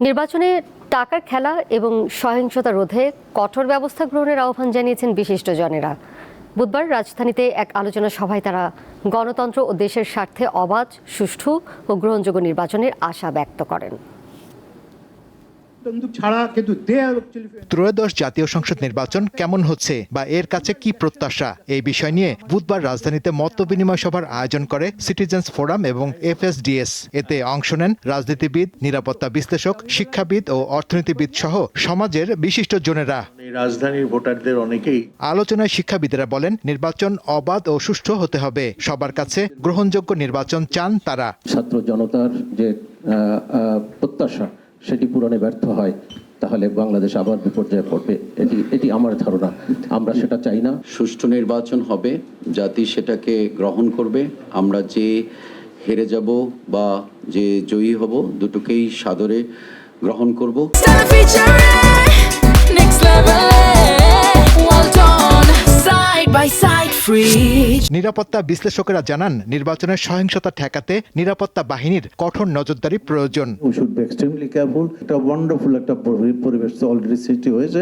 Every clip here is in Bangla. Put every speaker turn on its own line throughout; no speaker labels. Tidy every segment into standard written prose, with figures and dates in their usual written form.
নির্বাচনে টাকার খেলা এবং সহিংসতা রোধে কঠোর ব্যবস্থা গ্রহণের আহ্বান জানিয়েছেন বিশিষ্টজনেরা। বুধবার রাজধানীতে এক আলোচনা সভায় তারা গণতন্ত্র ও দেশের স্বার্থে অবাধ, সুষ্ঠু ও গ্রহণযোগ্য নির্বাচনের আশা ব্যক্ত করেন।
ত্রয়োদশ জাতীয় সংসদ নির্বাচন কেমন হচ্ছে বা এর কাছে কি প্রত্যাশা, এই বিষয় নিয়ে বুধবার রাজধানীতে মতবিনিময় সভার আয়োজন করে সিটিজেন্স ফোরাম এবং FSDS। এতে অংশ নেন রাজনীতিবিদ, নিরাপত্তা বিশ্লেষক, শিক্ষাবিদ ও অর্থনীতিবিদ সহ সমাজের বিশিষ্টজনেরা।
রাজধানীর ভোটারদের অনেকেই
আলোচনায় শিক্ষাবিদেরা বলেন, নির্বাচন অবাধ ও সুষ্ঠু হতে হবে। সবার কাছে গ্রহণযোগ্য নির্বাচন চান তারা।
ছাত্র জনতার যে প্রত্যাশা সেটি পূরণে ব্যর্থ হয় তাহলে বাংলাদেশ আবার বিপর্যয়ে পড়বে, এটি আমার ধারণা। আমরা সেটা চাই না।
সুষ্ঠু নির্বাচন হবে, জাতি সেটাকে গ্রহণ করবে। আমরা যে হেরে যাব বা যে জয়ী হব, দুটোকেই সাদরে গ্রহণ করব।
নিরাপত্তা বিশ্লেষকেরা জানান, নির্বাচনের সহিংসতা ঠেকাতে নিরাপত্তা বাহিনীর কঠোর নজরদারি প্রয়োজন।
একটা ওয়ান্ডারফুল একটা পরিবেশ অলরেডি সৃষ্টি হয়েছে,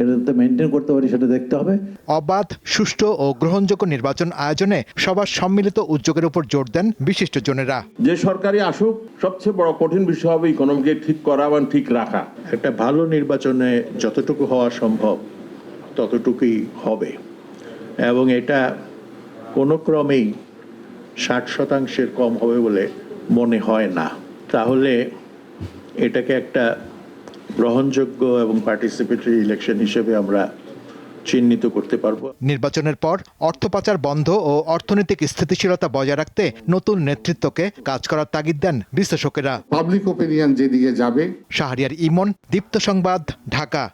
এটা মেনটেন করতে পারি সেটা দেখতে হবে।
অবাধ, সুষ্ঠু ও গ্রহণযোগ্য নির্বাচন আয়োজনে সবার সম্মিলিত উদ্যোগের উপর জোর দেন বিশিষ্টজনেরা।
যে সরকারি আসুক, সবচেয়ে বড় কঠিন বিষয় হবে ইকোনমিকে ঠিক করা এবং ঠিক রাখা।
একটা ভালো নির্বাচনে যতটুকু হওয়া সম্ভব ততটুকুই হবে, এবং এটা কোনো ক্রমেই 60% কম হবে বলে মনে হয় না। তাহলে এটাকে একটা গ্রহণযোগ্য এবং পার্টিসিপেটরি ইলেকশন হিসেবে আমরা চিহ্নিত করতে পারবো।
নির্বাচনের পর অর্থ পাচার বন্ধ ও অর্থনৈতিক স্থিতিশীলতা বজায় রাখতে নতুন নেতৃত্বকে কাজ করার তাগিদ দেন বিশ্লেষকেরা।
পাবলিক ওপিনিয়ন যেদিকে যাবে।
শাহরিয়ার ইমন, দীপ্ত সংবাদ, ঢাকা।